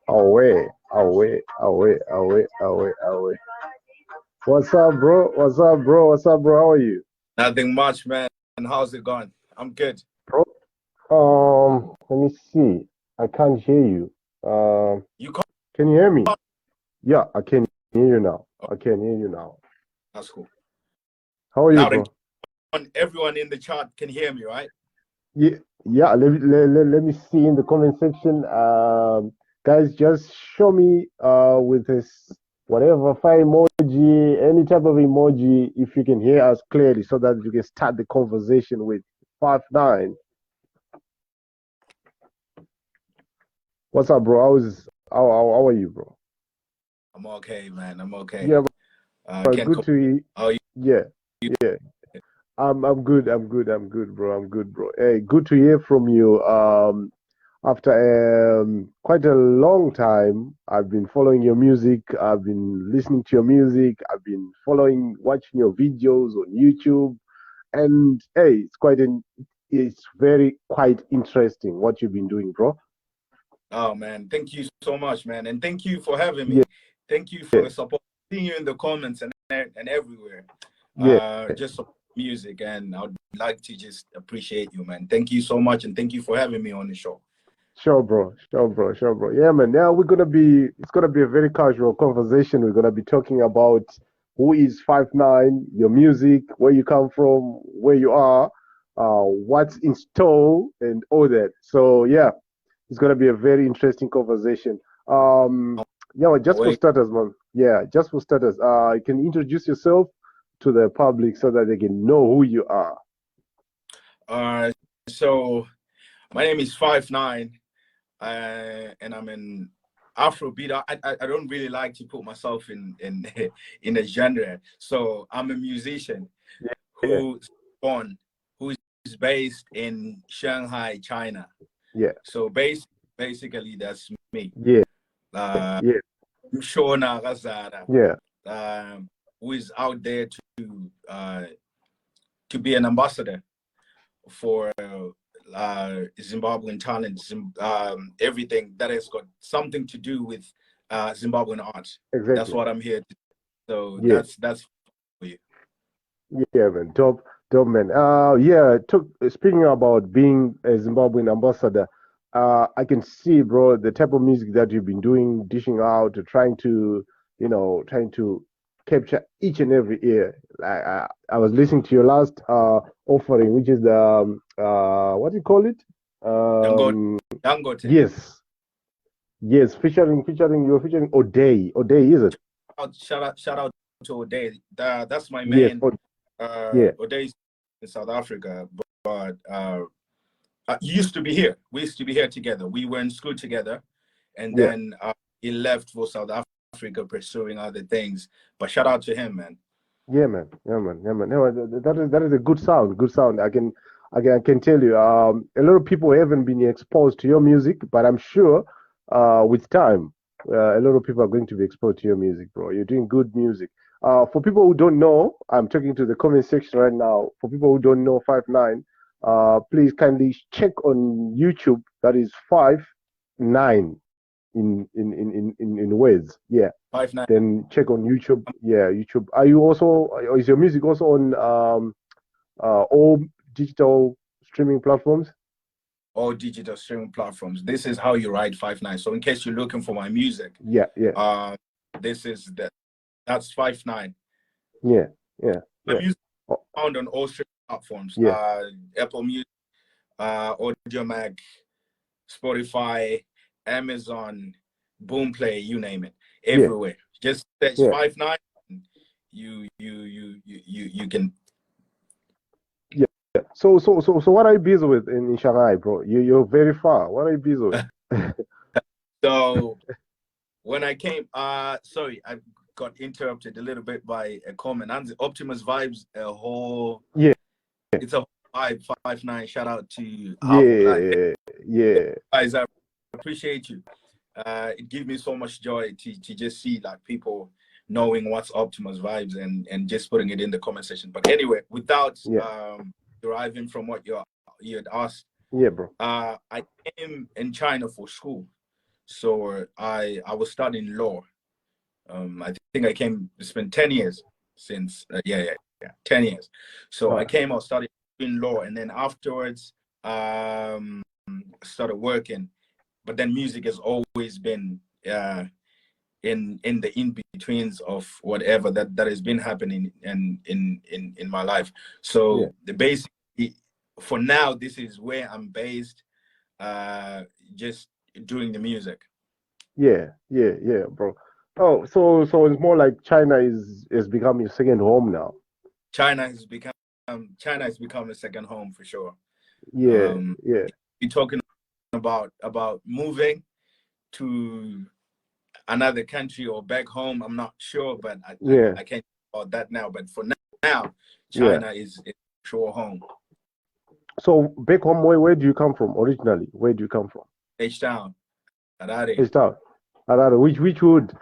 Away, away, away, away, away, away. What's up, bro? What's up, bro? What's up, bro? How are you, Nothing much, man. And how's it going? I'm good. bro? Let me see. I can't hear you. You call? Can you hear me? Yeah, I can hear you now. I can hear you now. That's cool. How are you, Loud and bro? clear. Everyone in the chat can hear me, right? Yeah, yeah. Let me see in the comment section. Guys, just show me with this whatever fire emoji, any type of emoji, if you can hear us clearly, so that you can start the conversation with 5-9. What's up, bro? How are you, bro? I'm okay, man. I'm okay. Yeah, but Can't good call. to hear. Oh, Yeah, yeah. I'm good. I'm good, bro. I'm good, bro. Hey, good to hear from you. After quite a long time, I've been following your music. I've been listening to your music. I've been watching your videos on YouTube, and hey, it's very quite interesting what you've been doing, bro. oh, man. Thank you so much, man. And thank you for having Yeah, me. Thank you for the support. Seeing you in the comments and everywhere. yeah. Just support music, and I'd like to just appreciate you, man. Thank you so much, and thank you for having me on the show. Sure, bro. Sure, bro. Sure, bro. Yeah, man. Now it's gonna be a very casual conversation. We're gonna be talking about who is 5-9, your music, where you come from, where you are, what's in store, and all that. So yeah, it's gonna be a very interesting conversation. Yeah, well, just for Wait. starters, man. Yeah, just for starters, you can introduce yourself to the public so that they can know who you are. So my name is 5-9. And I'm in Afrobeat. I don't really like to put myself in in a genre. So I'm a musician Yeah, who's born, who is based in Shanghai, China. yeah, So basically that's me. yeah, Uh, yeah, Shona Razada, yeah, who is out there to be an ambassador for Zimbabwean talents, everything that has got something to do with Zimbabwean art. That's exactly. what I'm here to. So Yeah. that's for you. Yeah, man, dope, man. Yeah. Speaking about being a Zimbabwean ambassador, I can see, bro, the type of music that you've been doing, dishing out, trying to capture each and every ear. I was listening to your last offering, which is the what do you call it? Dangote. Um, Dangote. yes, yes, featuring you're featuring O'Day, is it? Shout out to O'Day. That's my Yes, man. yeah, O'Day is in South Africa, but he used to be here. We used to be here together. We were in school together, and yeah. then he left for South Africa pursuing other things. But shout out to him, man. Yeah, man. Yeah, man. Yeah, man. No, that is a good sound. Good sound. I can tell you. A lot of people haven't been exposed to your music, but I'm sure, with time, a lot of people are going to be exposed to your music, bro. You're doing good music. For people who don't know, I'm talking to the comment section right now. For people who don't know 5-9, please kindly check on YouTube. That is 5-9 in words. Yeah, 5-9. then check on YouTube. Yeah, YouTube. Are you also, is your music also on all digital streaming platforms? All digital streaming platforms. This is how you write 5-9. So in case you're looking for my music, Yeah, yeah, uh, this is that's 5-9. yeah, yeah, My yeah. music Oh, is found on all streaming platforms. yeah, Apple Music, Audio Mac, Spotify, Amazon, Boomplay, you name it, yeah, everywhere. Just search yeah, 5-9. You can. yeah. So what are you busy with in Shanghai, bro? You're very far. What are you busy with? So when I came, sorry, I got interrupted a little bit by a comment. And the Optimus vibes a whole. Yeah, It's a vibe. 5-9. Shout out to Harvard Life. yeah, yeah, Guys, I appreciate you. It gives me so much joy to just see like people knowing what's Optimus vibes and just putting it in the comment section. But anyway, without yeah, deriving from what you had asked, yeah, bro. I came in China for school. So I was studying law. I think I came. It's been 10 years since. Yeah, 10 years. So I came out studying law, and then afterwards, started working. But then music has always been in the in betweens of whatever that has been happening in my life. So the basic for now, this is where I'm based. Just doing the music. Yeah, bro. Oh, so it's more like China is become your second home now. China has become China has become a second home for sure. Yeah, yeah. You're talking about moving to another country or back home. I'm not sure, but I can't talk about that now. But for now, China is sure home. So back home, where do you come from originally? Where do you come from? H-Town, Harare. H-Town. Harare. Which hood?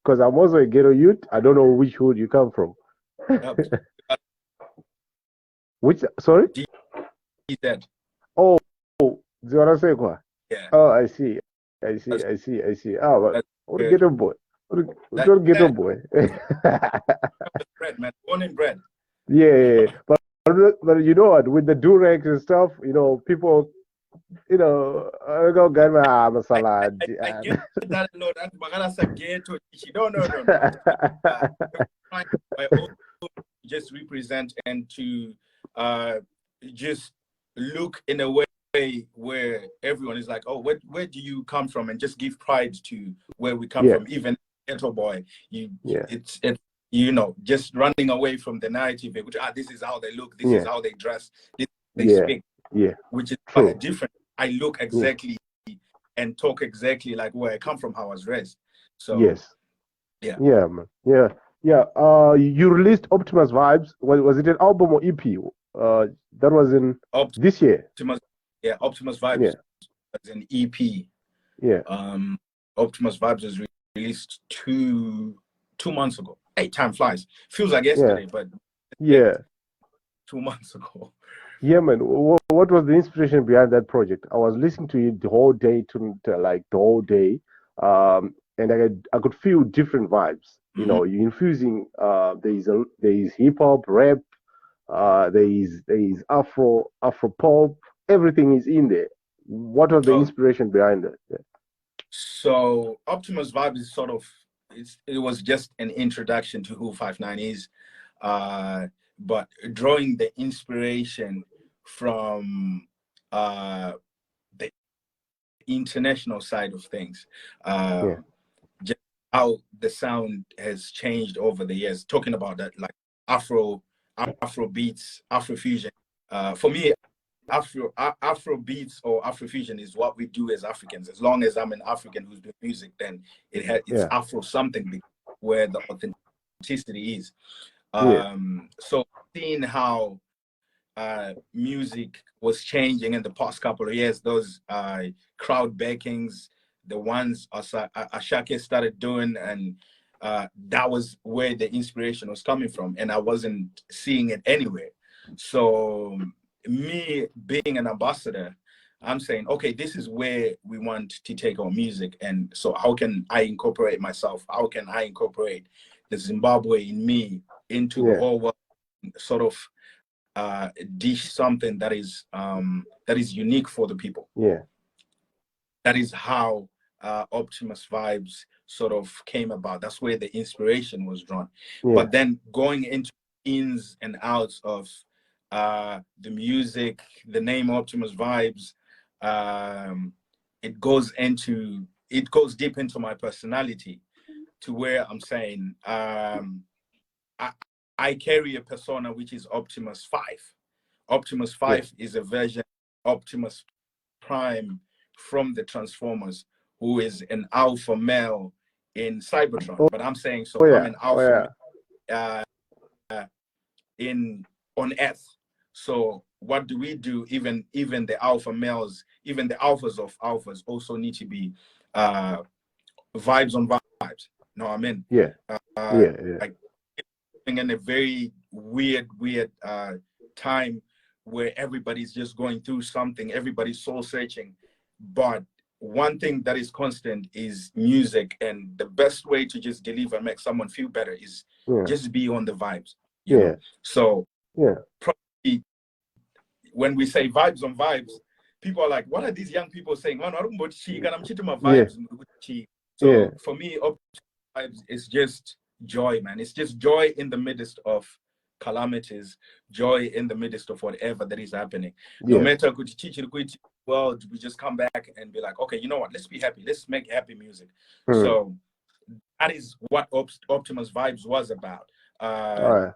Because I'm also a ghetto youth. I don't know which hood you come from. Which, sorry? DZ. Oh, Ziwarasekwa. Yeah. Oh, I see. Oh, but what a ghetto boy. What a ghetto boy. Bread, man. Born and bred. Yeah. But you know what? With the Durex and stuff, people, I go get my salad. I get that a lot. That's a ghetto. No. I also just represent and to just look in a way where everyone is like, oh, where do you come from, and just give pride to where we come from. Even ghetto boy, it's just running away from the narrative, which this is how they look, this is how they dress, this they speak, which is quite different. I look exactly and talk exactly like where I come from, how I was raised. So man. You released Optimus Vibes. Was it an album or EP? That was in this year. Optimus Vibes was an EP. Optimus Vibes was released two months ago. Hey, time flies. Feels like yesterday, but 2 months ago. Yeah, man. What was the inspiration behind that project? I was listening to it the whole day, the whole day, and I could feel different vibes. You know, you're infusing. There is hip hop, rap. There is Afro pop. Everything is in there. What was the inspiration behind it? So Optimus Vibe is it was just an introduction to who 5ix9ine is, but drawing the inspiration from the international side of things, just how the sound has changed over the years. Talking about that, like Afro beats, Afro fusion. For me, Afro beats or Afrofusion is what we do as Africans. As long as I'm an African who's doing music, then it's Afro something where the authenticity is. So seeing how music was changing in the past couple of years, those crowd backings, the ones Ashake started doing, and that was where the inspiration was coming from, and I wasn't seeing it anywhere. So me being an ambassador, I'm saying, okay, this is where we want to take our music, and so how can I incorporate myself? How can I incorporate the Zimbabwe in me into the whole world, sort of dish something that is unique for the people. That is how Optimus Vibes sort of came about. That's where the inspiration was drawn. But then going into ins and outs of the music, the name Optimus Vibes, it goes deep into my personality, to where I'm saying I carry a persona which is Optimus 5. Optimus 5 is a version of Optimus Prime from the Transformers, who is an alpha male in Cybertron. But I'm saying, I'm an alpha male on Earth. So what do we do? Even the alpha males, even the alphas of alphas also need to be vibes on vibes. Know what I mean? Like in a very weird time where everybody's just going through something, everybody's soul searching, but one thing that is constant is music, and the best way to just deliver and make someone feel better is just be on the vibes, you know. So probably when we say vibes on vibes, people are like, what are these young people saying? Man, I don't know I'm cheating my vibes. So for me, vibes is just joy, man. It's just joy in the midst of calamities, joy in the midst of whatever that is happening. No matter which world, we just come back and be like, okay, you know what? Let's be happy. Let's make happy music. So that is what Optimus Vibes was about.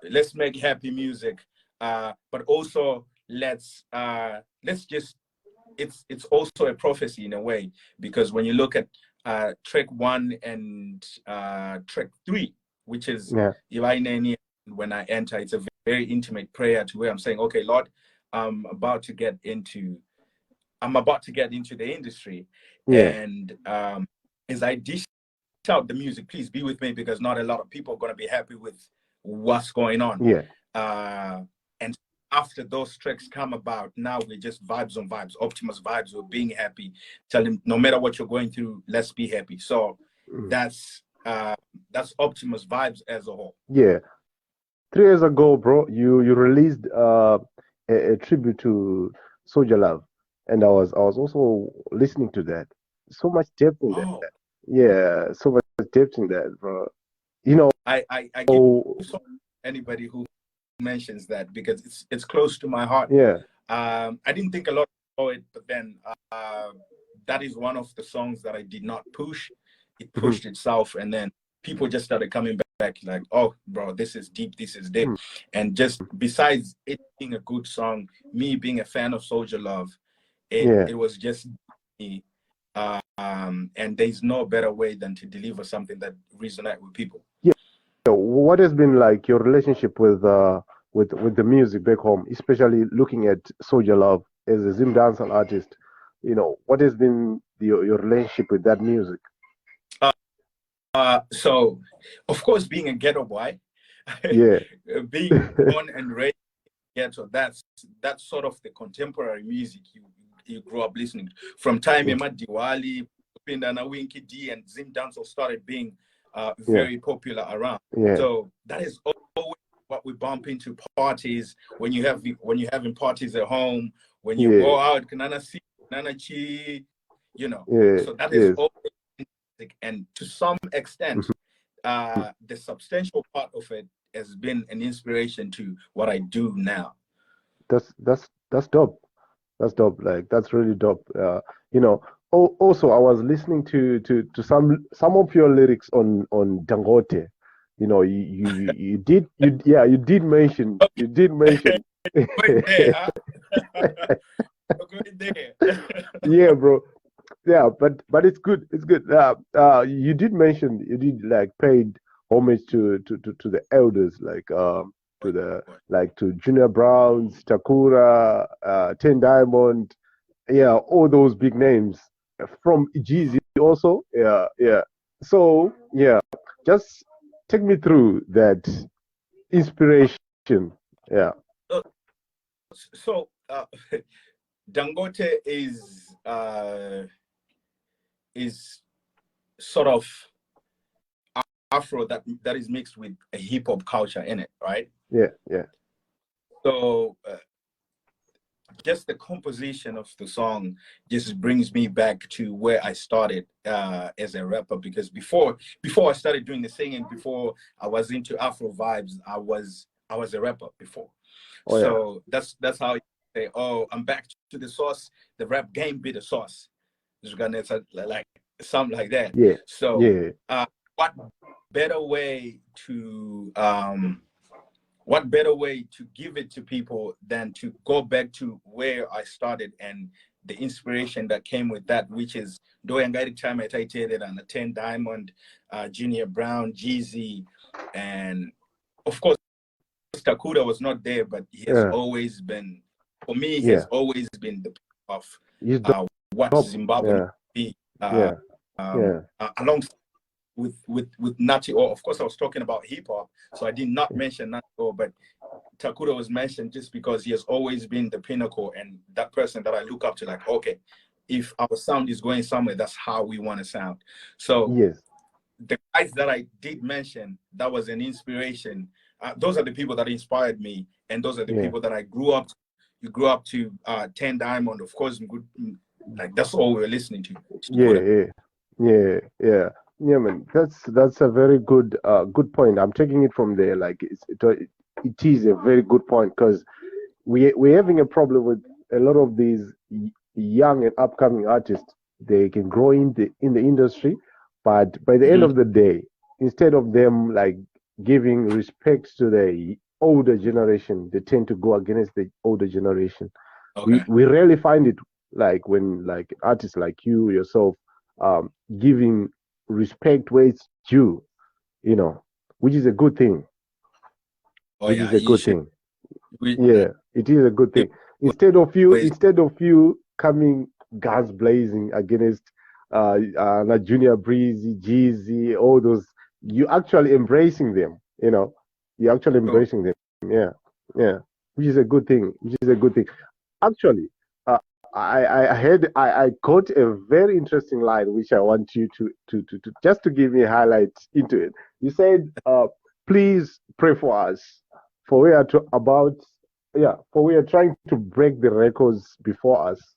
Let's make happy music, but also let's just, it's also a prophecy in a way, because when you look at track 1 and track 3, which is when I enter, it's a very intimate prayer to where I'm saying, okay, Lord, I'm about to get into the industry, and as I dish out the music, please be with me, because not a lot of people are going to be happy with what's going on. And after those tracks come about, now we're just vibes on vibes, Optimus Vibes. We're being happy, tell him no matter what you're going through, let's be happy. So that's Optimus Vibes as a whole. 3 years ago, bro, you released a tribute to Soldier Love, and I was also listening to that. So much depth in that. So much depth in that, bro. You know, I give anybody who mentions that, because it's close to my heart. I didn't think a lot about it, but then that is one of the songs that I did not push. It pushed itself, and then people just started coming back like, oh, bro, this is deep, this is deep. And just besides it being a good song, me being a fan of Soldier Love, it was just me. And there's no better way than to deliver something that resonates with people. What has been like your relationship with the music back home, especially looking at Soldier Love as a Zim dancehall artist? You know, what has been your relationship with that music? So, of course, being a ghetto boy, being born and raised in ghetto, that's sort of the contemporary music you grew up listening to. From time Diwali, Pindana Winky D, and Zim dancehall started being very popular around. So that is always what we bump into parties, when you're having parties at home, when you go out, Kanana Si, Kanana Chi, you know. So that is always music, and to some extent, the substantial part of it has been an inspiration to what I do now. That's dope. That's dope. Like, that's really dope. You know. Also, I was listening to some of your lyrics on Dangote. You know, you did mention yeah, bro. Yeah, but it's good. It's good. You did mention, you did like paid homage to the elders, like to Junior Browns, Takura, Ten Diamond, all those big names, from Jeezy also. So just take me through that inspiration. So Dangote is sort of Afro that is mixed with a hip hop culture in it, right? So just the composition of the song just brings me back to where I started as a rapper, because before I started doing the singing, before I was into Afro vibes, I was a rapper before. So that's how you say, oh, I'm back to the source. The rap game be the source. Like something like that. So what better way to give it to people than to go back to where I started and the inspiration that came with that, which is Doyangari time I titled and the 10 Diamond, Junior Brown, Jeezy, and of course Takuda was not there, but he has always been, for me, he has always been the of what Zimbabwe be alongside with Nati O. Of course, I was talking about hip hop, so I did not mention Nati O, but Takuda was mentioned just because he has always been the pinnacle and that person that I look up to. Like, okay, if our sound is going somewhere, that's how we want to sound. So Yes. the guys that I did mention, that was an inspiration. Those are the people that inspired me, and those are the people that I grew up. You grew up to 10 Diamond, of course. Good, like that's all we were listening to. Yeah, man. That's a very good point. I'm taking it from there. Like it is a very good point because we're having a problem with a lot of these young and upcoming artists. They can grow in the industry, but by the end of the day, instead of them like giving respect to the older generation, they tend to go against the older generation. We rarely find it like when like artists like you yourself giving respect where it's due, you know, which is a good thing. Which is a good thing. Yeah, it is a good thing. Instead of you coming guns blazing against Junior Breezy, Jeezy, all those, you actually embracing them. You know, you actually embracing them. Yeah, which is a good thing. Which is a good thing. Actually, I caught a very interesting line which I want you to just to give me a highlight into it. You said, "Please pray for us, for we are for we are trying to break the records before us."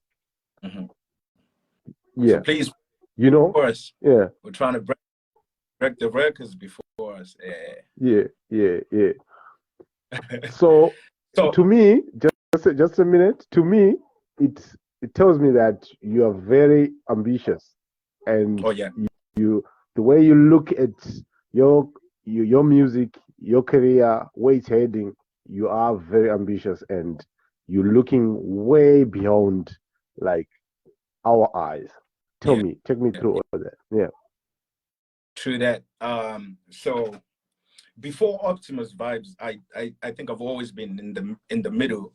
So please, you know, for us. Yeah, we're trying to break the records before us. Yeah. So to me, just a minute. To me, it tells me that you are very ambitious, and you the way you look at your music, your career, where it's heading, you are very ambitious, and you're looking way beyond like our eyes. Take me through all that. Yeah. True that. So before Optimus Vibes, I think I've always been in the middle.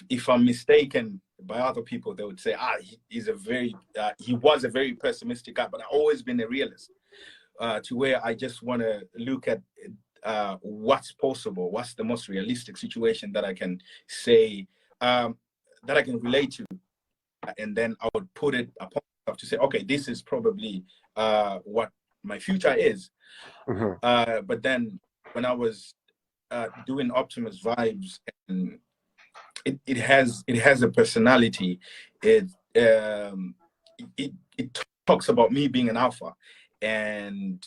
If I'm mistaken by other people, they would say, he was a very pessimistic guy, but I've always been a realist. To where I just want to look at what's possible, what's the most realistic situation that I can say, that I can relate to, and then I would put it upon myself to say, okay, this is probably what my future is. But then when I was doing Optimus Vibes, and it has a personality. It talks about me being an alpha, and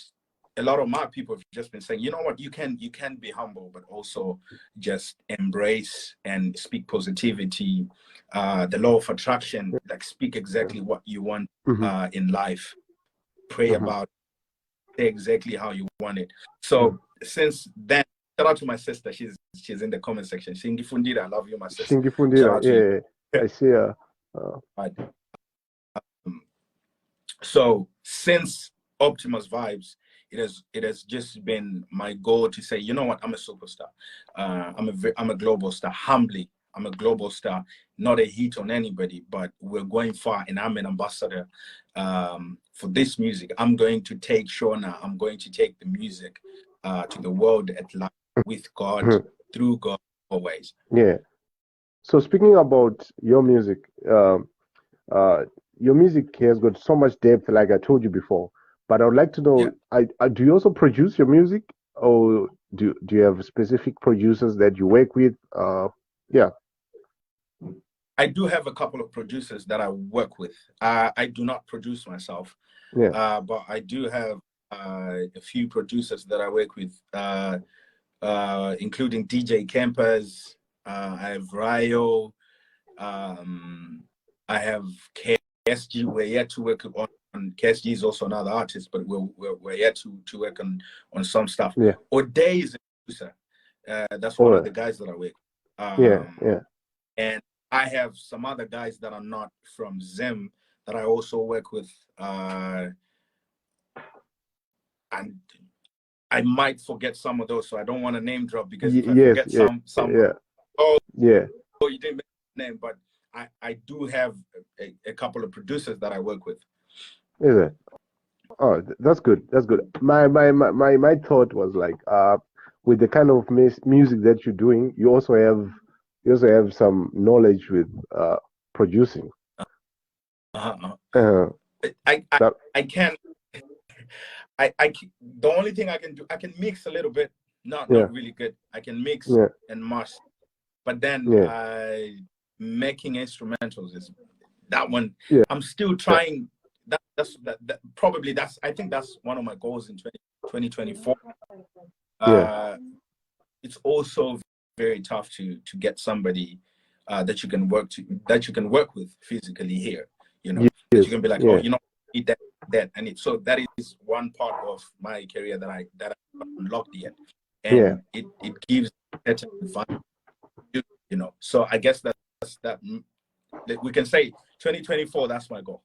a lot of my people have just been saying, you know what, you can be humble, but also just embrace and speak positivity, the law of attraction, like speak exactly what you want in life, pray about it, exactly how you want it. So since then, shout out to my sister. She's in the comment section. Shingi Fundira, I love you, my sister. Shingi Fundira, yeah. I see her. So since Optimus Vibes, it has just been my goal to say, you know what, I'm a superstar. I'm a global star. Humbly, I'm a global star. Not a hit on anybody, but we're going far, and I'm an ambassador for this music. I'm going to take Shona. I'm going to take the music to the world at large, with God, through God, always. Yeah. So speaking about your music, your music has got so much depth, like I told you before. But I would like to know, do you also produce your music, or do you have specific producers that you work with? Yeah. I do have a couple of producers that I work with. I do not produce myself, but I do have a few producers that I work with, including DJ Campers. I have Ryo. I have KSG. We're yet to work on. KSG is also another artist, but we're yet to work on some stuff. Yeah. O'Day is a producer. That's one of the guys that I work with. And I have some other guys that are not from Zim that I also work with. And I might forget some of those, so I don't want to name drop, because if I forget some. Oh, you didn't mention the name, but I do have a couple of producers that I work with. Is it? Oh, that's good. That's good. My thought was like, with the kind of music that you're doing, you also have some knowledge with producing. Uh, I that, I can the only thing I can do, I can mix a little bit, not yeah, really good. I can mix yeah, and master, but then yeah, making instrumentals is that one. yeah, I'm still trying. That probably I think that's one of my goals in 2024. yeah, It's also very tough to get somebody that you can work with physically here. You know, that you yes, can be like, oh, yeah, you know, need that, and so that is one part of my career that I unlocked yet, yeah, and it gives certain advantage, you know. So I guess that we can say 2024. That's my goal.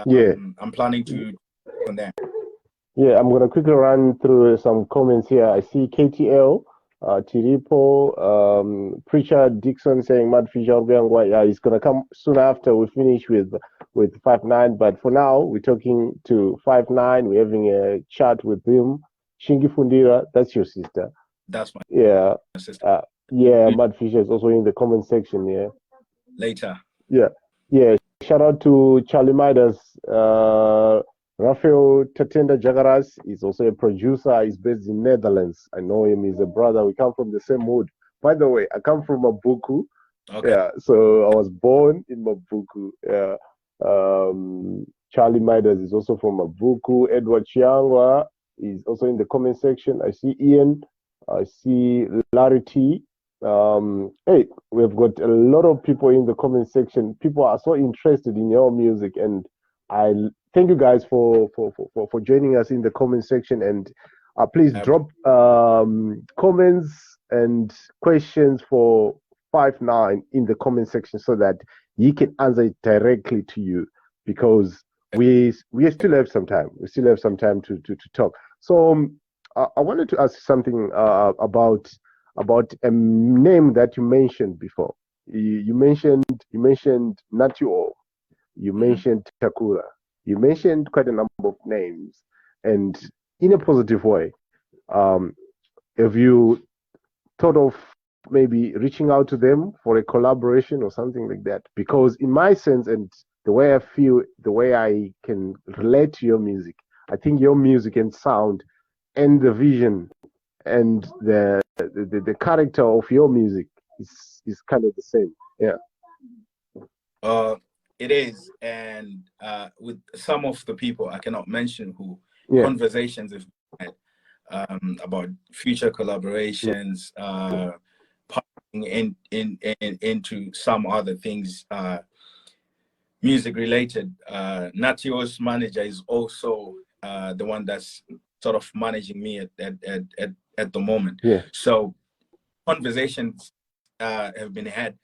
yeah. I'm planning to on that. Yeah, I'm gonna quickly run through some comments here. I see KTL, Tiripo, Preacher Dixon saying Mad Fisher Obiangwa. Yeah, he's gonna come soon after we finish with 5-9. But for now, we're talking to 5-9. We're having a chat with him. Shingi Fundira, that's your sister. That's my Yeah, sister. yeah. Mad Fisher is also in the comment section. Yeah, Later. yeah, yeah. Shout out to Charlie Midas. Rafael Tatenda Jagaras is also a producer. He's based in Netherlands. I know him. He's a brother. We come from the same hood. By the way, I come from Mabuku. Okay. Yeah, so I was born in Mabuku. Yeah. Charlie Midas is also from Mabuku. Edward Chiangwa is also in the comment section. I see Ian. I see Larry T. Hey, we've got a lot of people in the comment section. People are so interested in your music, and I thank you guys for joining us in the comment section. And please drop comments and questions for 5-9 in the comment section so that he can answer it directly to you, because we still have some time. We still have some time to talk. So I wanted to ask something about a name that you mentioned before. You mentioned Natuo. You mentioned Takura. You mentioned quite a number of names, and in a positive way. Um, have you thought of maybe reaching out to them for a collaboration or something like that? Because in my sense and the way I feel, the way I can relate to your music, I think your music and sound and the vision and the character of your music is kind of the same. Yeah. It is, and with some of the people, I cannot mention who, Yeah. conversations have had about future collaborations, partnering into some other things, music related. Natio's manager is also the one that's sort of managing me at the moment. Yeah. So conversations have been had.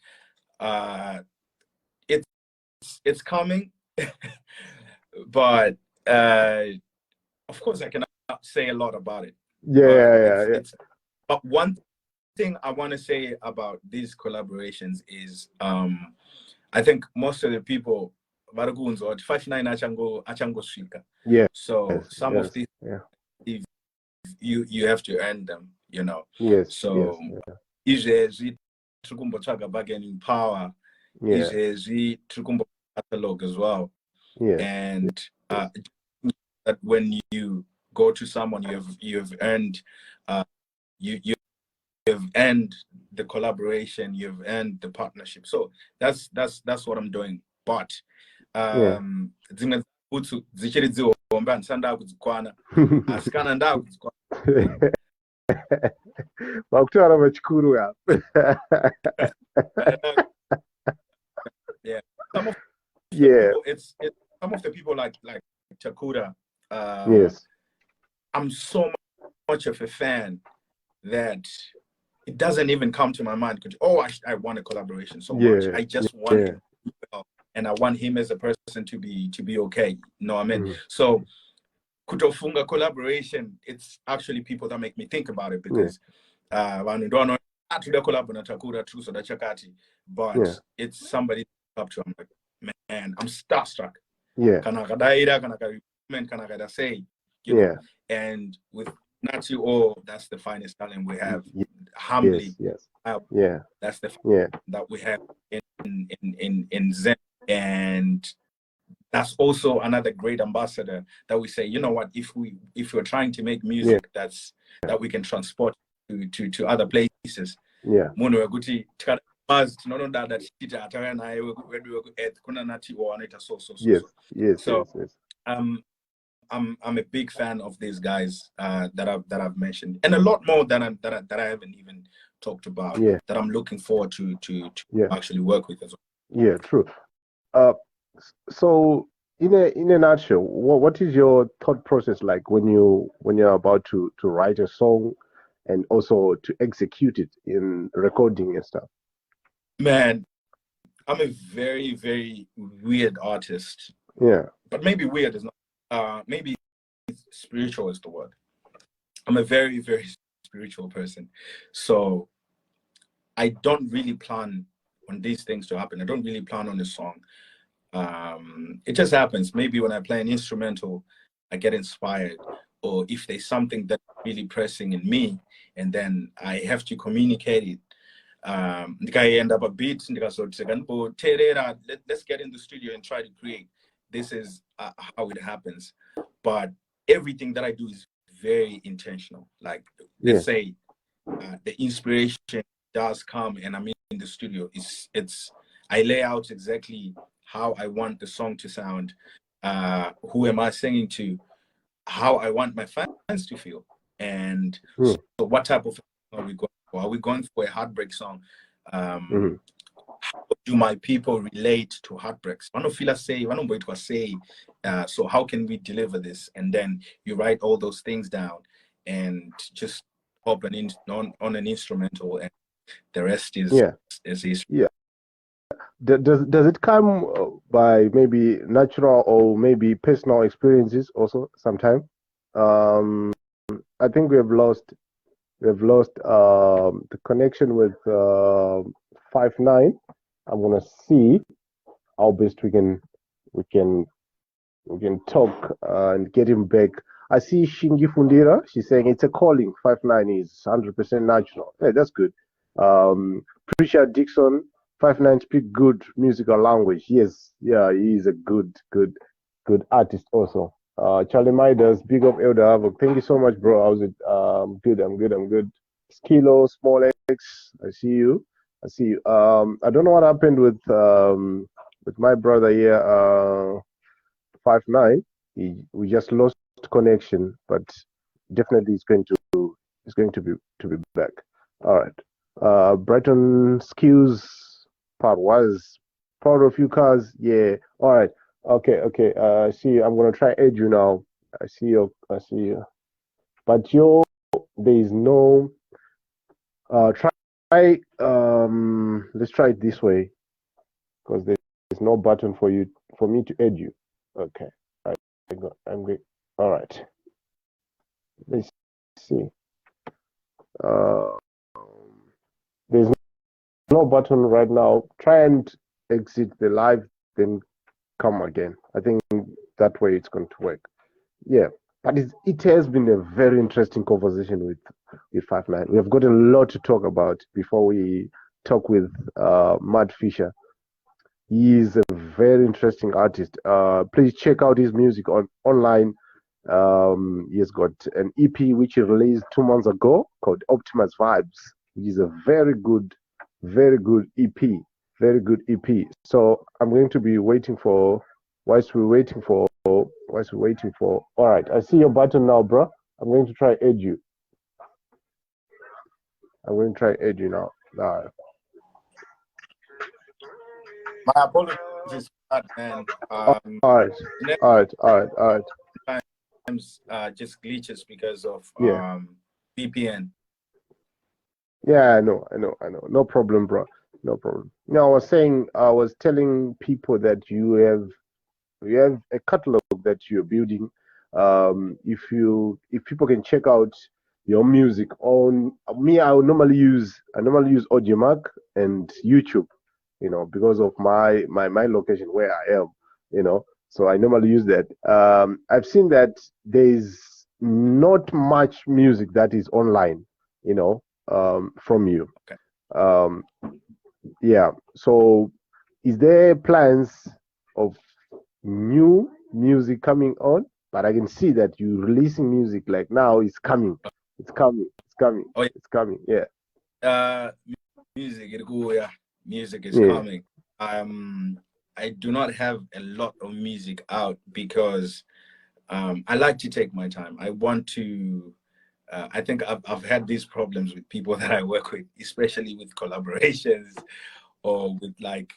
It's coming, but of course I cannot say a lot about it. Yeah. But one thing I want to say about these collaborations is I think most of the people or 5-9 achango shika. Yeah. So some of these you have to earn them, you know. Yes. So izvezvi tiri kumbotsvaga bargaining power, izvezvi tiri kumbotsvaga catalog as well. And that when you go to someone, you've earned you've earned the collaboration, you've earned the partnership. So that's what I'm doing. But dzimwe butsu dzichiri dzihombe handisanda kudzikwana asi kana ndakudzikwana vakutaura vachikuru apa. Yeah, some of people, it's some of the people like Takura. Yes, I'm so much of a fan that it doesn't even come to my mind. I want a collaboration so much. I just want him, and I want him as a person to be okay. You know what I mean? So kutofunga collaboration, it's actually people that make me think about it, because vanhu don't know to collab na Takura too, so that's chakati, but it's somebody up to. I'm like, man, I'm starstruck. Yeah. Kana kadaira, kana kada say, you know. And with Natio, that's the finest talent we have. Humbly, that's the that we have in Zen. And that's also another great ambassador that we say, you know what, if we're trying to make music that we can transport to other places. Yeah. Yes. Yes. So Yes. Yes. I'm a big fan of these guys that I've mentioned, and a lot more that I haven't even talked about. Yeah. That I'm looking forward to Yeah. actually work with as well. Yeah. True. Uh, so in a nutshell, what is your thought process like when you're about to write a song and also to execute it in recording and stuff? Man, I'm a very, very weird artist. Yeah. But maybe weird is not. Maybe spiritual is the word. I'm a very, very spiritual person. So I don't really plan on these things to happen. I don't really plan on a song. It just happens. Maybe when I play an instrumental, I get inspired. Or if there's something that's really pressing in me, and then I have to communicate it. I end up a beat, let's get in the studio and try to create. This is how it happens. But everything that I do is very intentional. Like, let's say the inspiration does come and I'm in the studio. I lay out exactly how I want the song to sound, who am I singing to, how I want my fans to feel, and so what type of song are we going for? Are we going for a heartbreak song? How do my people relate to heartbreaks? So how can we deliver this? And then you write all those things down and just pop on an instrumental, and the rest is history. Yeah. Does it come by maybe natural or maybe personal experiences also sometime? I think we have lost the connection with 5-9. I'm gonna see how best we can talk and get him back. I see Shingi Fundira. She's saying it's a calling. 5-9 is 100% natural. Yeah, that's good. Prisha Dixon. 5-9 speak good musical language. Yes, yeah, he is a good artist also. Charlie Midas, big up Elder Havoc. Thank you so much, bro. How's it? Good. I'm good. Skilo, Small X. I see you. I don't know what happened with my brother here. 5-9. We just lost connection, but definitely it's going to be back. All right. Brighton Skills part was proud of you cars. Yeah. All right. Okay. I see you. I'm gonna try add you now. I see you. But there is no try let's try it this way because there's no button for me to add you. Okay. I'm great. All right. Let's see. Uh, there's no button right now. Try and exit the live, then come again. I think that way it's going to work. Yeah. But it has been a very interesting conversation with 5-9. We have got a lot to talk about before we talk with Matt Fisher. He is a very interesting artist. Please check out his music online. He has got an EP which he released 2 months ago called Optimus Vibes, which is a very good EP. Very good EP. So I'm going to be waiting for whilst we're waiting for. All right, I see your button now, bro. I'm going to try add you. Now. My apologies for that, man. All right. Sometimes just glitches because of VPN. Yeah, I know. No problem, bro. No problem. No, I was telling people that you have a catalog that you're building. If people can check out your music on me, I normally use Audiomack and YouTube, because of my location where I am, so I normally use that. I've seen that there's not much music that is online, from you. Okay. Yeah. So is there plans of new music coming on, but I can see that you releasing music like now. It's coming. It's coming. It's coming. Oh It's coming. Yeah. yeah, music, yeah, music is Yeah. coming. I do not have a lot of music out because I like to take my time. I want to. I think I've had these problems with people that I work with, especially with collaborations or with like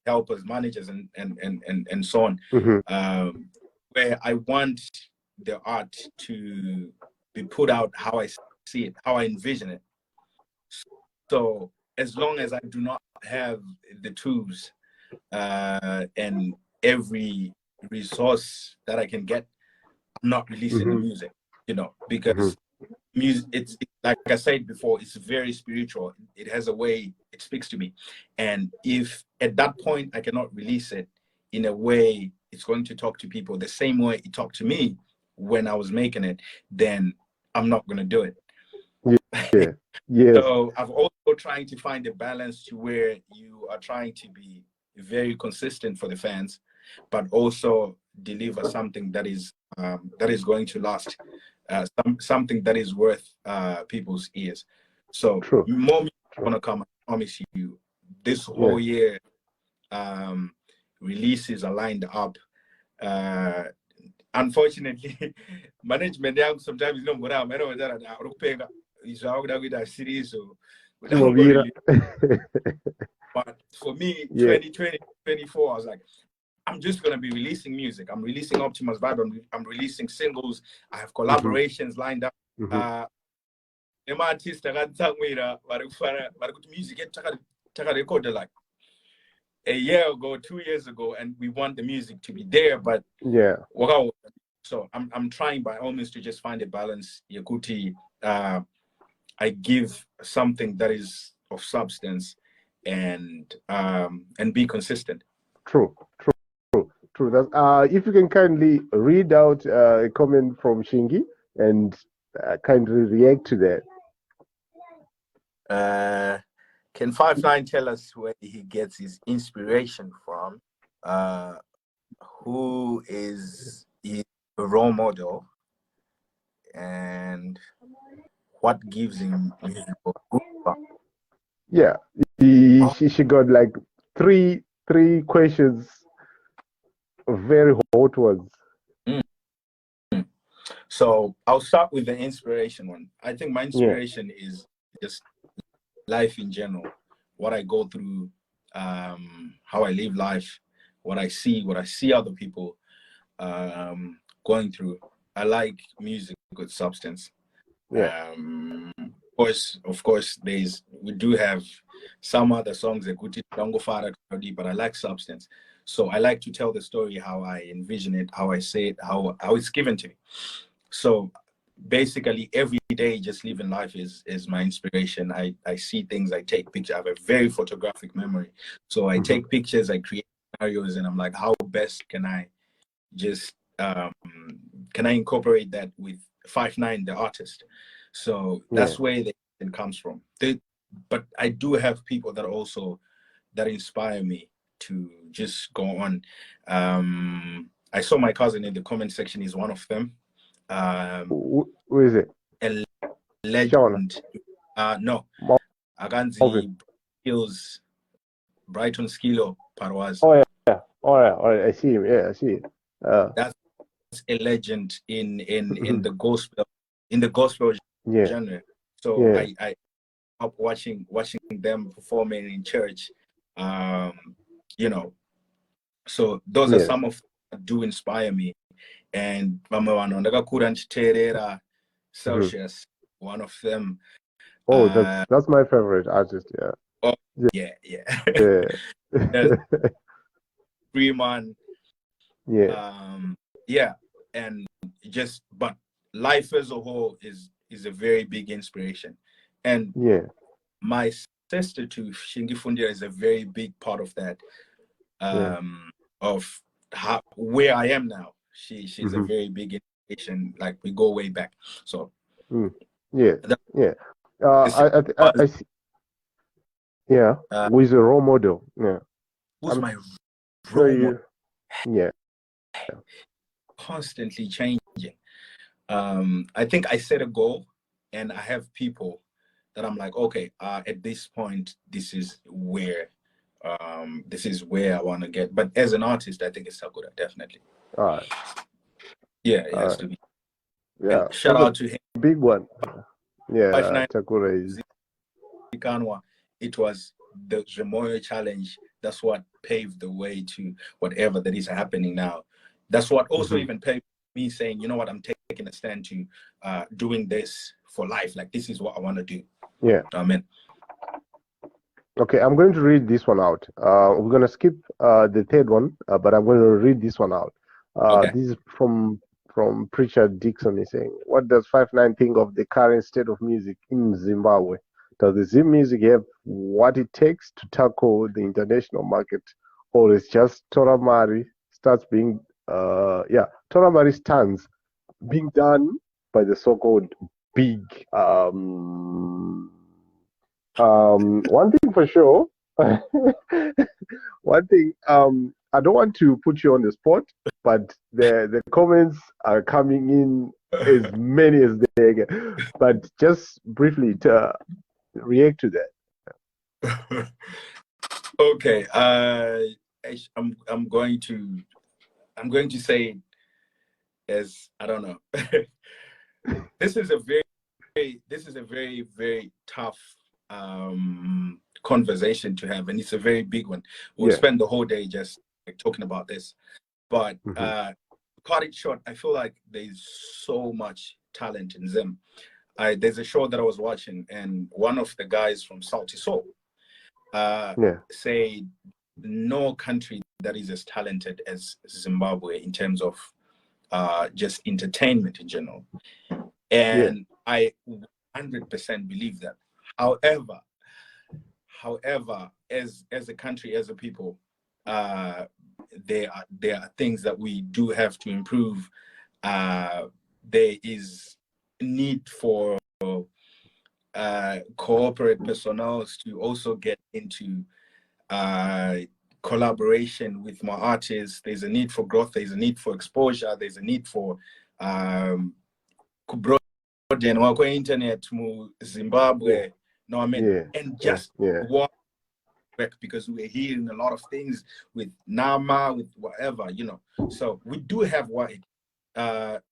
helpers, managers, and so on, Mm-hmm. where I want the art to be put out how I see it, how I envision it. So as long as I do not have the tools and every resource that I can get, I'm not releasing the Mm-hmm. music, Mm-hmm. because music, it's like I said before, it's very spiritual. It has a way it speaks to me, and if at that point I cannot release it in a way it's going to talk to people the same way it talked to me when I was making it, then I'm not going to do it. Yeah. Yes. So I've also trying to find a balance to where you are trying to be very consistent for the fans, but also deliver something that is going to last, something that is worth people's ears. So True. more music True. gonna come. I promise you. This Yeah. whole year, um, releases are lined up. Uh, Unfortunately, management sometimes what I'm is how with a series so without Movira. really. But for me, Yeah. 2020, 24, I was like, I'm just gonna be releasing music. I'm releasing Optimus Vibe. I'm releasing singles. I have Mm-hmm. collaborations lined up. Mm-hmm. Uh, artist music recorded like a year ago, 2 years ago, and we want the music to be there, but Yeah. wow. So I'm trying by all means to just find a balance. Yakuti, I give something that is of substance and be consistent. True. True. True. That's, if you can kindly read out a comment from Shingi and kindly react to that. Can 5 9 tell us where he gets his inspiration from? Uh, who is his role model, and what gives him musical goosebumps? Yeah. Oh, She got like three questions, very hot ones. mm. So I'll start with the inspiration one. I think my Yeah. inspiration is just life in general, what I go through, how I live life, what I see other people going through. I like music with substance. Yeah. Of course, we do have some other songs that don't go far, but I like substance. So I like to tell the story how I envision it, how I say it, how it's given to me. So basically every day just living life is my inspiration. I see things, I take pictures. I have a very photographic memory. So I Mm-hmm. take pictures, I create scenarios, and I'm like, how best can I just can I incorporate that with 5 9 the artist? So Yeah. that's where it comes from. But I do have people that also that inspire me to just go on. I saw my cousin in the comment section. He's one of them. Who is it? A Shauna. legend. No, Marvin. Aganzi Skills, Brighton Skilo Parwas. Oh yeah. All right. All right. I see him. Yeah. I see him. That's a legend in Mhm. the gospel Yeah. genre. So Yeah. I up watching them performing in church. Um, you know, so those are Yeah. some of that do inspire me. And Mama Wanondaga Kuranch Terera Mhm. Celsius, one of them. Oh, Uh, that's my favorite artist. Yeah. oh yeah, yeah. Yeah. There's Freeman, Yeah. yeah, and just but life as a whole is a very big inspiration, and Yeah. my sister too, Shingi Fundia, is a very big part of that, Yeah. of how where I am now. She's a Mhm. very big inspiration. Like we go way back. So Mm. Yeah. that Yeah. is I see. Yeah. uh, Who is a role model? Yeah. who's I'm my sure role model? you. Yeah. Constantly changing. I think I set a goal, and I have people that I'm like, okay, at this point, this is where I want to get. But as an artist, I think it's Sakuda, definitely. All right. Yeah, it All has right. to be. Yeah. And shout That's out a to him. big one. Five Yeah. nine Takura is. Zikanwa. It was the Jamoyo challenge. That's what paved the way to whatever that is happening now. That's what also even paved me saying, you know what, I'm taking a stand to doing this for life. Like, this is what I want to do. Yeah. Amen. Okay, I'm going to read this one out. We're going to skip the third one, but I'm going to read this one out. Okay. This is from Preacher Dixon. He's saying, "What does 5ix9ine think of the current state of music in Zimbabwe? Does the Zim music have what it takes to tackle the international market, or is just Toramari Toramari stands being done by the so-called big one thing for sure, one thing, I don't want to put you on the spot, but the comments are coming in as many as they get. But just briefly to react to that. Okay. I'm going to say, as I don't know. This is a very, very tough conversation to have, and it's a very big one. We'll Yeah. spend the whole day just like talking about this. But cut it short, I feel like there's so much talent in Zim. There's a show that I was watching, and one of the guys from Salty Soul said no country that is as talented as Zimbabwe in terms of just entertainment in general. And I 100% believe that. However, as a country, as a people, there are things that we do have to improve. There is need for corporate personnel to also get into collaboration with more artists. There's a need for growth. There's a need for exposure. There's a need for broaden our internet to Zimbabwe. No, I mean, and just work, because we're hearing a lot of things with Nama, with whatever, you know. So we do have what, but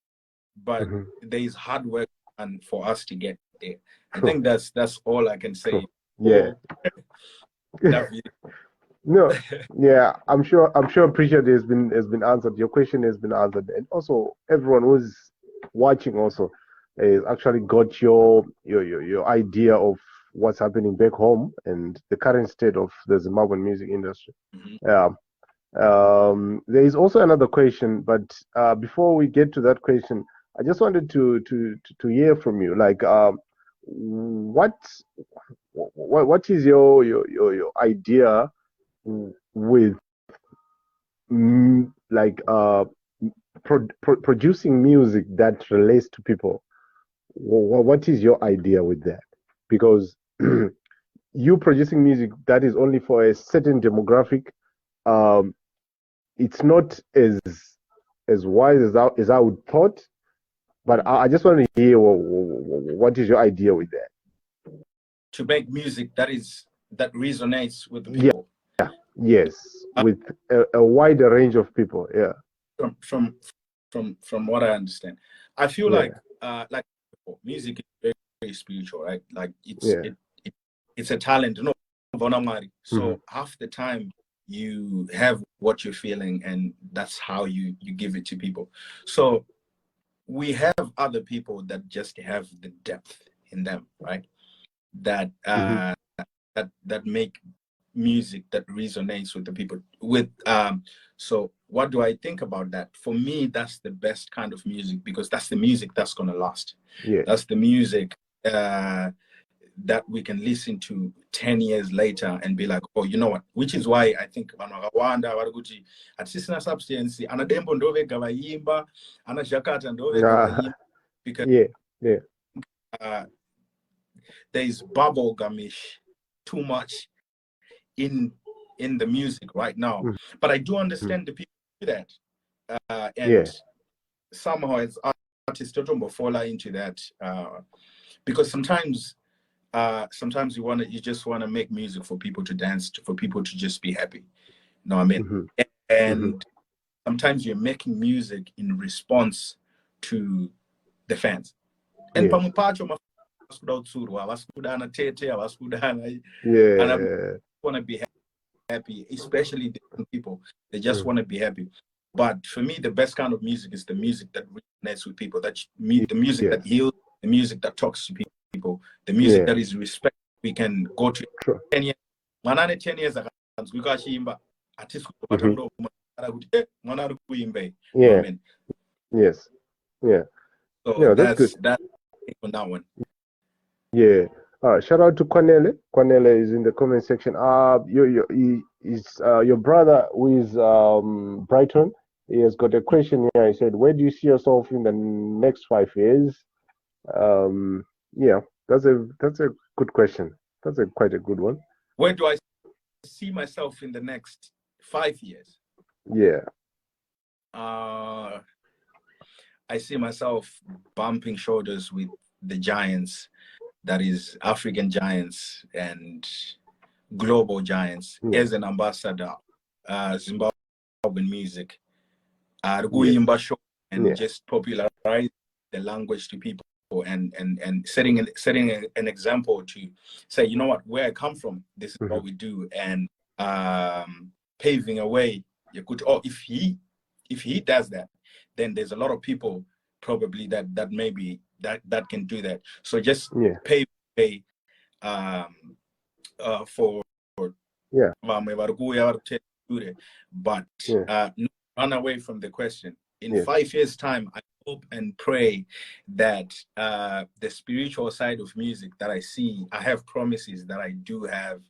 there is hard work and for us to get there. I think that's all I can say. Yeah. No, yeah, I'm sure appreciate has been answered. Your question has been answered, and also everyone who's watching also has actually got your idea of what's happening back home and the current state of the Zimbabwean music industry. There is also another question, but before we get to that question, I just wanted to hear from you, like what is your idea with like producing music that relates to people? What is your idea with that? Because you producing music that is only for a certain demographic, it's not as wise as I would thought. But I just want to hear what is your idea with that? To make music that resonates with the people. Yes, with a wider range of people. Yeah. From what I understand, I feel like music is very, very spiritual, right? Like it's a talent. No, so half the time you have what you're feeling, and that's how you give it to people. So we have other people that just have the depth in them, right? That that make music that resonates with the people. So what do I think about that? For me, that's the best kind of music, because that's the music that's gonna last. That's the music that we can listen to 10 years later and be like, oh, you know what? Which is why I think substance because there is bubblegumish too much in the music right now. But I do understand the people that. And Yeah. somehow as artists don't fall into that because sometimes you just want to make music for people to dance to, for people to just be happy. You know what I mean? Mm-hmm. And sometimes you're making music in response to the fans. And Yes. and I Yeah. want to be happy, especially different people. They just want to be happy. But for me, the best kind of music is the music that resonates with people, the music that Yes. heals, the music that talks to people, the music that is respect. We can go to True. 10 years. 10 years ago, we got artists Yeah. You know what I mean? Yes. Yeah. So Yeah, that's good. that's on that one. Yeah. Shout out to Cornele. Cornele is in the comment section. Your brother who is Brighton. He has got a question here. He said, "Where do you see yourself in the next 5 years?" Yeah, that's a good question. That's quite a good one. Where do I see myself in the next 5 years? Yeah. I see myself bumping shoulders with the giants, that is African giants and global giants, as an ambassador, Zimbabwean music, and just popularize the language to people and setting an example to say, you know what, where I come from, this is what we do, and paving a way. You could, if he does that, then there's a lot of people probably that maybe that can do that. So just pave a for but run away from the question. In 5 years' time, I hope and pray that the spiritual side of music that I see, I have promises that I do have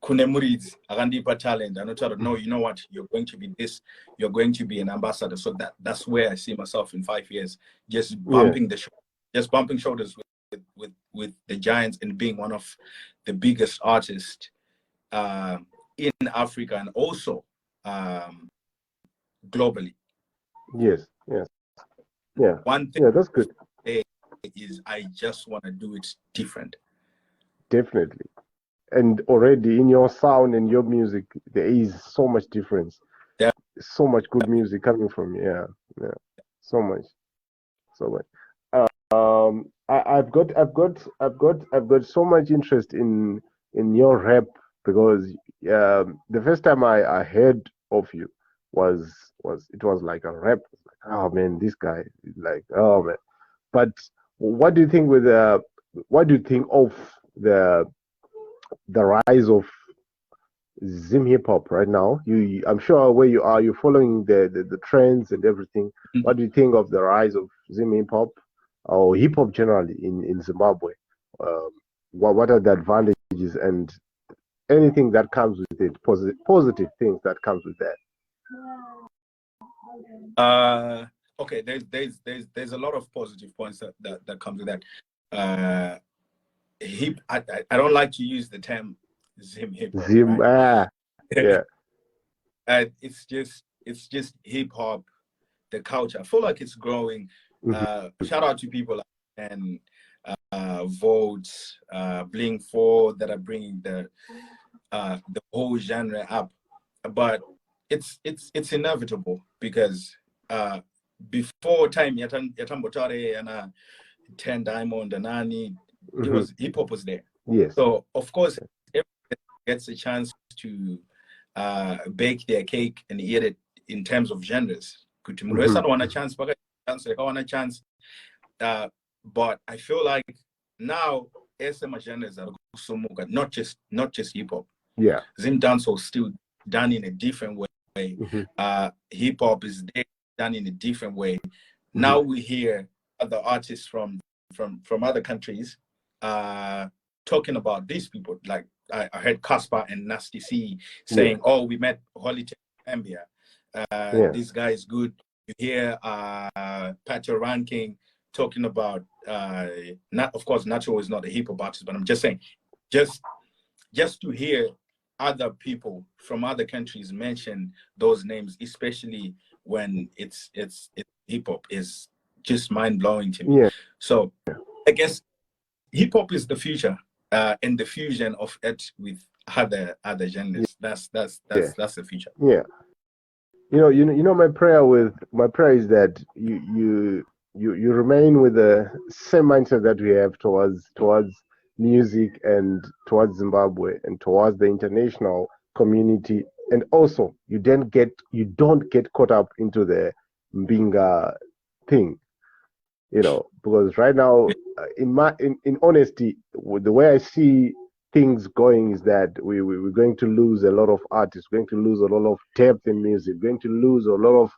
kunemurids akandipa talent anotaura no, you know what, you're going to be this, you're going to be an ambassador. So that's where I see myself in 5 years, just bumping shoulders with the giants and being one of the biggest artists in Africa and also globally. Yes. Yeah. One thing that's good. is I just want to do it different. Definitely. And already in your sound and your music, there is so much difference. So much good music coming from you. Yeah. So much. I've got so much interest in your rap because the first time I heard of you was like a rap. Oh man, this guy is like, oh man. But what do you think what do you think of the rise of Zim hip hop right now? I'm sure where you are, you're following the trends and everything. What do you think of the rise of Zim hip hop or hip hop generally in Zimbabwe? What are the advantages and anything that comes with it? Positive things that comes with that. Okay, there's a lot of positive points that comes with that. I don't like to use the term Zim hip hop. Zim, right? Yeah. It's just hip hop, the culture. I feel like it's growing. Shout out to people and Votes, Bling 4 that are bringing the whole genre up. But it's inevitable because before time Yatambotare and 10 Diamond and Nani, it was hip hop was there. Yes. So of course everyone gets a chance to bake their cake and eat it in terms of genres. Want a chance, but I feel like now SM genres are not just hip hop. Yeah. Zim dancehall still done in a different way. Hip hop is done in a different way. Now we hear other artists from other countries talking about these people. Like I heard Casper and Nasty C saying, "Oh, we met Holiday Ambia. This guy is good." You hear Pacho Ranking talking about not, of course, Nacho is not a hip hop artist, but I'm just saying, just to hear other people from other countries mention those names, especially when it's hip hop, is just mind blowing to me. Yeah. So I guess hip hop is the future, and the fusion of it with other genres. That's the future. Yeah. My prayer is that you remain with the same mindset that we have towards music and towards Zimbabwe and towards the international community, and also you don't get caught up into the Mbinga thing, because right now, in honesty, with the way I see things going is that we're going to lose a lot of artists, going to lose a lot of depth in music, going to lose a lot of,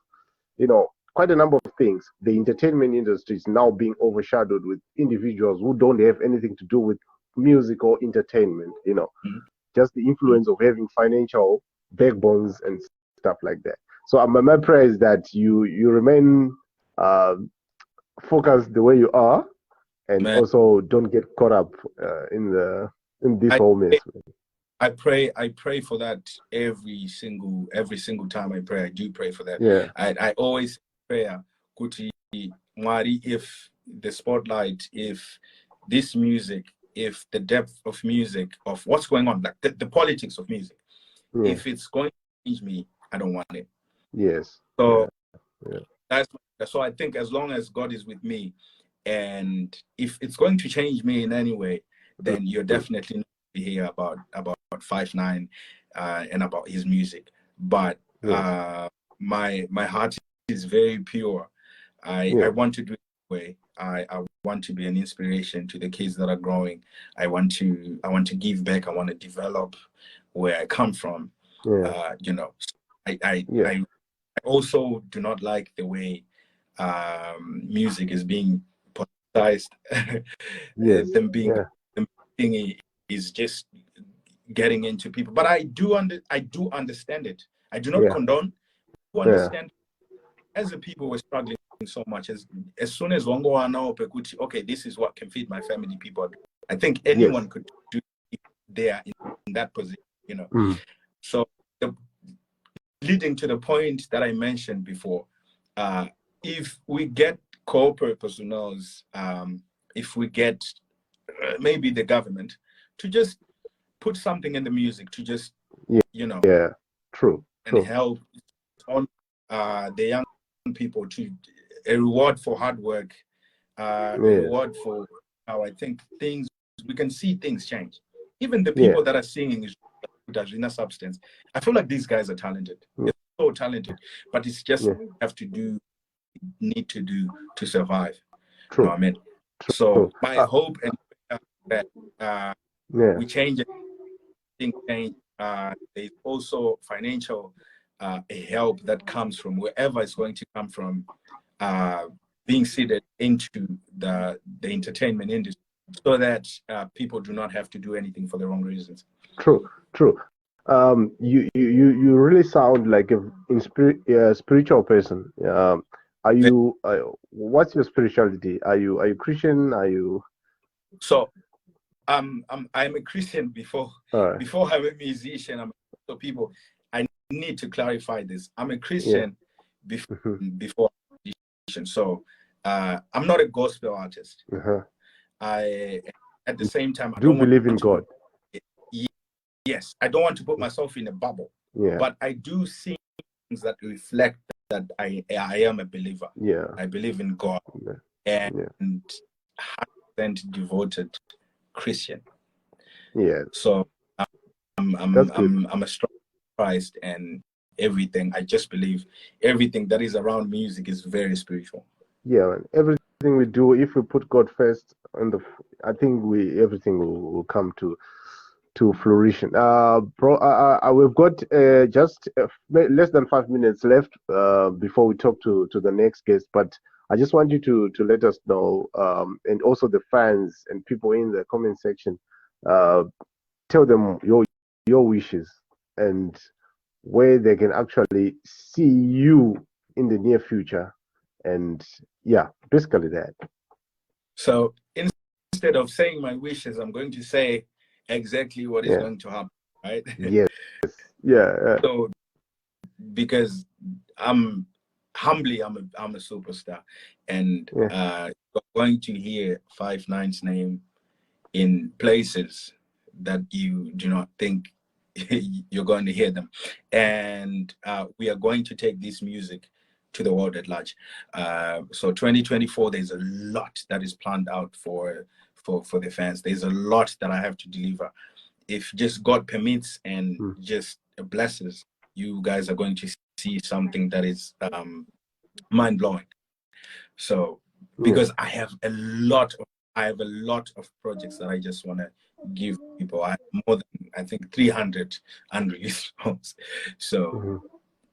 quite a number of things. The entertainment industry is now being overshadowed with individuals who don't have anything to do with music or entertainment, Mhm. just the influence of having financial backbones and stuff like that. So my prayer is that you remain uh, focused the way you are, and Man, also don't get caught up in this I whole mess. I pray for that every single time I pray. I do pray for that. Yeah, I always pray, Kuti Mwari, if the spotlight, if this music, if the depth of music, of what's going on, like the politics of music, yeah, if it's going to change me, I don't want it. yes, So yeah, that's so I think as long as God is with me, and if it's going to change me in any way, then you're definitely not to hear about 5ix9ine and about his music. But yes, my heart is very pure. I yeah, want to do it that way. I want to be an inspiration to the kids that are growing. I want to give back. I want to develop where I come from. yeah, yeah, I also do not like the way music is being politicized. yes, them being yeah, them being is just getting into people. But I do understand it. I do not yeah, condone. I yeah, understand as the people were struggling so much. As soon as one go on, okay, this is what can feed my family. People, I think yes, anyone could do it there in that position. mm, So the, leading to the point that I mentioned before, if we get corporate personnel, if we get maybe the government to just put something in the music to just, yeah, yeah, true, and true, help on the young people to a reward for hard work, a yes, reward for how I think things, we can see things change. Even the yeah, people that are singing is inner substance. I feel like these guys are talented. mm, They're so talented, but it's just yeah, have to need to do to survive. You know true, what I mean? true, So my hope and prayer that yeah, we change it, things change. There's also financial help that comes from wherever it's going to come from, being seeded into the entertainment industry, so that people do not have to do anything for the wrong reasons. true, true. You really sound like a spiritual person. Are you? What's your spirituality? Are you Christian? Are you? So I'm a Christian before Uh, I'm a musician. So people, I need to clarify this. I'm a yeah. Christian Hmm. before I'm a musician. So I'm not a gospel artist. Uh-huh. I at the same time I Do don't believe in want to God. yes, I don't want to put myself in a bubble, Yeah. but I do see things that reflect that I am a believer. Yeah. I believe in God Yeah. and Yeah. 100% devoted Christian. Yeah. So That's good. I'm a strong Christ, and everything. I just believe everything that is around music is very spiritual. Yeah, man. Everything we do, if we put God first, I think everything will come to fruition. We've got just less than 5 minutes left before we talk to the next guest. But I just want you to let us know, and also the fans and people in the comment section, uh, tell them your wishes and where they can actually see you in the near future. And yeah, basically that. So instead of saying my wishes, I'm going to say exactly what is Yeah. going to happen. right? Yes. Yeah. So because I'm I'm a superstar, and Yeah. you're going to hear 5 9's name in places that you do not think you're going to hear them, and we are going to take this music to the world at large. So 2024, there's a lot that is planned out for the fans. There's a lot that I have to deliver. If just God permits and Mm. just blesses, you guys are going to see something that is mind blowing. So Yeah. because I have a lot of projects that I just want to give people. I have more than I think 300 unreleased songs. So Hmm.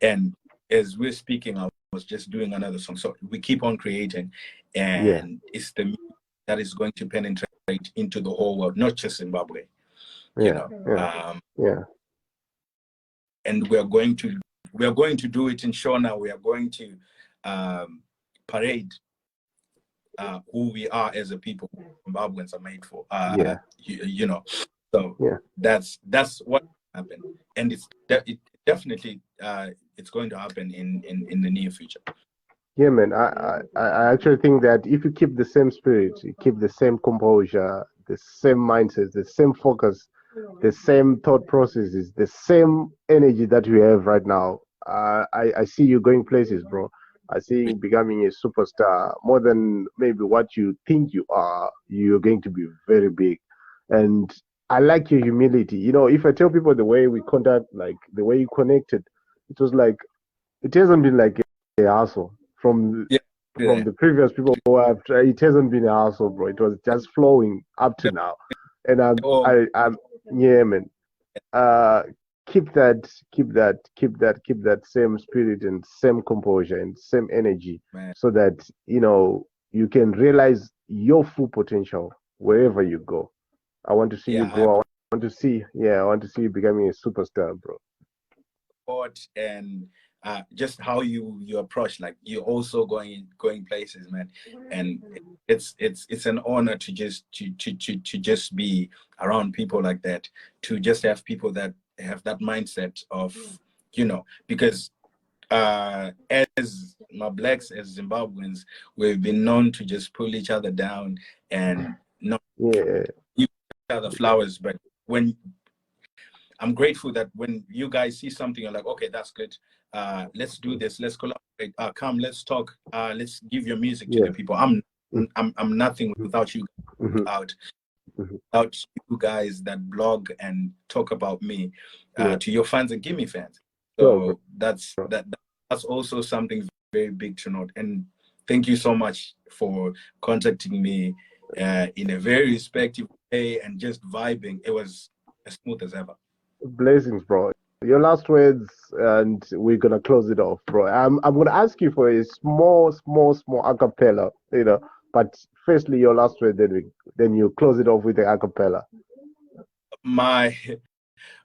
and as we're speaking, I was just doing another song. So we keep on creating, Yeah. and it's the music that is going to penetrate into the whole world, not just Zimbabwe. You Yeah. know, Yeah. Yeah. and we are going to do it in Shona. We are going to parade who we are as a people. Zimbabweans are made for. Yeah. So Yeah. that's what happened, and it definitely it's going to happen in the near future. Yeah, man. I actually think that if you keep the same spirit, you keep the same composure, the same mindset, the same focus, the same thought processes, the same energy that you have right now, I see you going places, bro. I see you becoming a superstar more than maybe what you think you are. You're going to be very big. And I like your humility. If I tell people the way we contact, like the way you connected, it was like, it hasn't been like a hassle from Yeah, from yeah. the previous people who have tried. It hasn't been a hassle, bro. It was just flowing up to now, and Oh, I'm yeah, man. Uh, keep that same spirit and same composure and same energy, man. so that you can realize your full potential wherever you go. I want to see you Yeah, I grow. I want to see you becoming a superstar, bro. support and just how you approach. Like you're also going places, man. And it's an honor to just be around people like that. To just have people that have that mindset of because as my blacks, as Zimbabweans, we've been known to just pull each other down and not Yeah, give each other flowers. But when I'm grateful that when you guys see something, you're like, okay, that's good. Let's do this. Let's collaborate. Come, let's talk. Let's give your music to yeah. the people. I'm nothing without you, Hmm. without Hmm. without you guys that blog and talk about me Yeah, to your fans and give me fans. sure, bro. So that's also something very big to note. And thank you so much for contacting me in a very respectful way and just vibing. It was as smooth as ever. Blessings, bro. Your last words, and we're gonna close it off, bro. I'm gonna ask you for a small acapella, But firstly, your last word, then you close it off with the acapella. My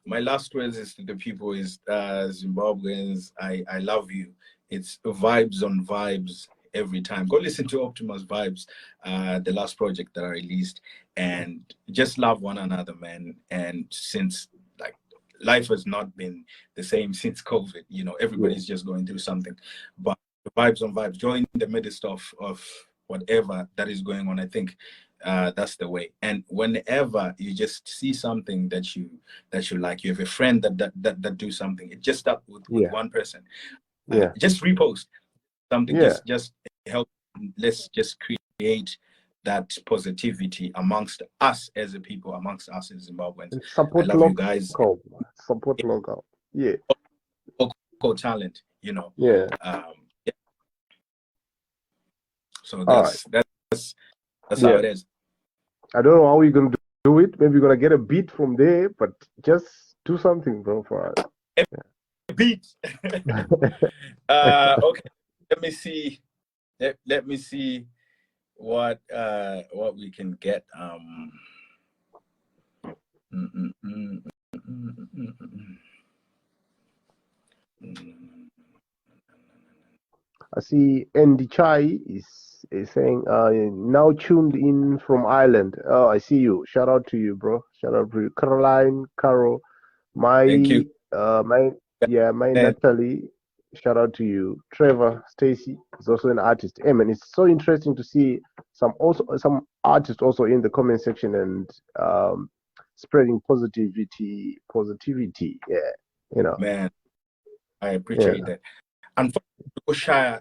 my last words is to the people is Zimbabweans, I love you. It's vibes on vibes every time. Go listen to Optimus Vibes, the last project that I released, and just love one another, man. And since like life has not been the same since COVID, Yeah, everybody's just going through something. But vibes on vibes, join the midst of whatever that is going on. I think that's the way. And whenever you just see something that you like, you have a friend that do something, it just start with yeah, one person. yeah, Just repost something, yeah. just help. Let's just create that positivity amongst us as a people, amongst us as Zimbabweans. And I support love you guys. local, support local. Yeah, Local talent, yeah. yeah. So All right. that's how Yeah. it is. I don't know how we're gonna do it. Maybe we're gonna get a beat from there, but just do something, bro, for us. Beat. Okay. Let me see. Let me see what we can get. Mm, mm, mm, mm, mm, I see Andy Chai is saying, now tuned in from Ireland. Oh, I see you. Shout out to you, bro. Shout out to you. Caroline, Carol, Thank you. My And Natalie, shout out to you. Trevor, Stacy is also an artist. Hey man, it's so interesting to see some artists also in the comment section and spreading positivity. Yeah, you know. man, I appreciate Yeah, that. And for go shy,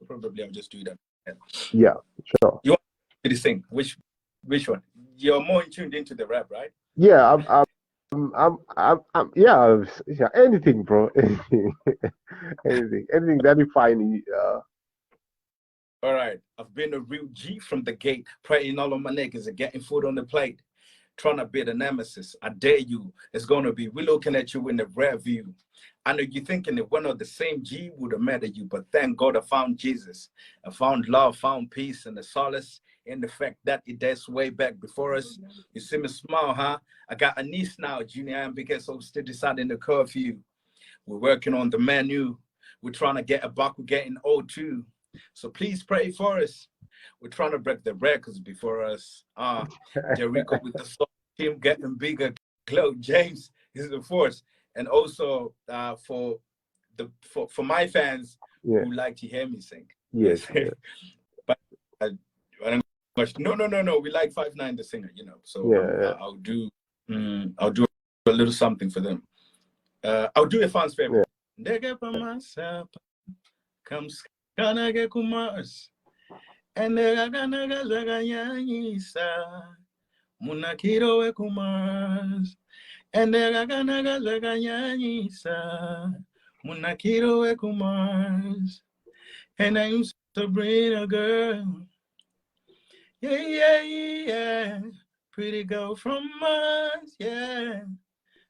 probably I'll just do that. yeah, sure. You want me to sing? Which one? You're more tuned into the rap, right? Yeah, yeah, anything, bro. Anything, anything that you find. All right. I've been a real G from the gate, praying all of my niggas and getting food on the plate. Trying to be the nemesis. I dare you. It's gonna be we looking at you in the rear view. I know you're thinking that one of the same G would have met you, but thank God I found Jesus. I found love, found peace, and the solace in the fact that it dates way back before us. You see me smile, huh? I got a niece now, Junior, and because I'm still deciding the curfew. We're working on the menu. We're trying to get a buck. We're getting old too. So please pray for us. We're trying to break the records before us. Jericho with the soul team getting bigger. Glow James is the force. And also for my fans Yeah. who like to hear me sing. Yes. Yeah. But I don't no. We like 5'9" the singer, you know. So Yeah. I'll do a little something for them. I'll do a fan's favor. Yeah. Comes Kanage Kumars and the Gaganaga Munakiro e Kumars and the Gaganaga Munakiro e Kumars and I used to bring a girl. Yeah. Pretty girl from Mars, yeah.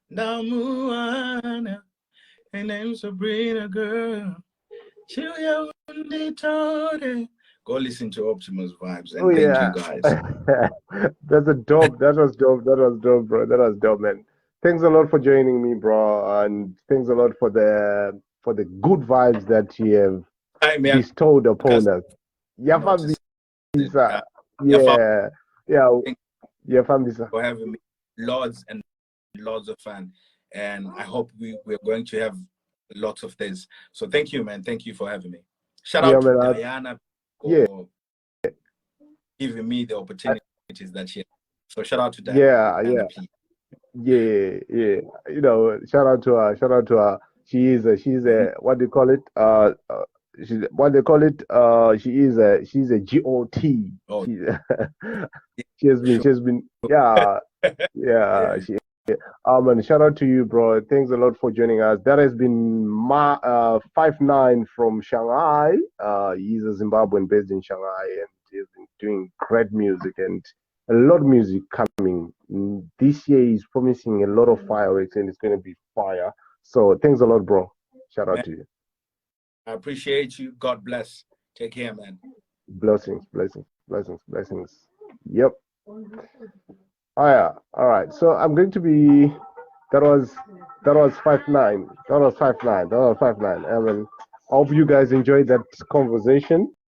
Now Moana and I used to bring a girl. Go listen to Optimus Vibes Oh and thank you yeah. guys. That's a dope. That was dope. That was dope, bro. That was dope, man. Thanks a lot for joining me, bro, and thanks a lot for the good vibes that you have Hi, man. bestowed upon us. Notice it. Yafambisa. Your father, Yeah. Yeah. thank Yafambisa. you for having me. Lots and lots of fun. And I hope we're going to have lots of this. So thank you, man. Thank you for having me. Shout Yeah, out to man. Diana Yeah. for giving me the opportunities that she has. So shout out to Diana, Yeah. please. Yeah. You know, shout out to her. Shout out to her. She's Mhm. a what do you call it? She's what they call it. She's a GOT. Oh, She yeah, she has been yeah. yeah. And shout out to you, bro. Thanks a lot for joining us. That has been 5'9" from Shanghai. He's a Zimbabwean based in Shanghai, and he's been doing great music and a lot of music coming. This year is promising a lot of fireworks, and it's going to be fire. So thanks a lot, bro. Shout out Man, to you. I appreciate you. God bless. Take care, man. Blessings. Yep. Oh yeah. All right. So I'm going to be. That was 5'9". That was 5'9". I mean, I hope you guys enjoyed that conversation.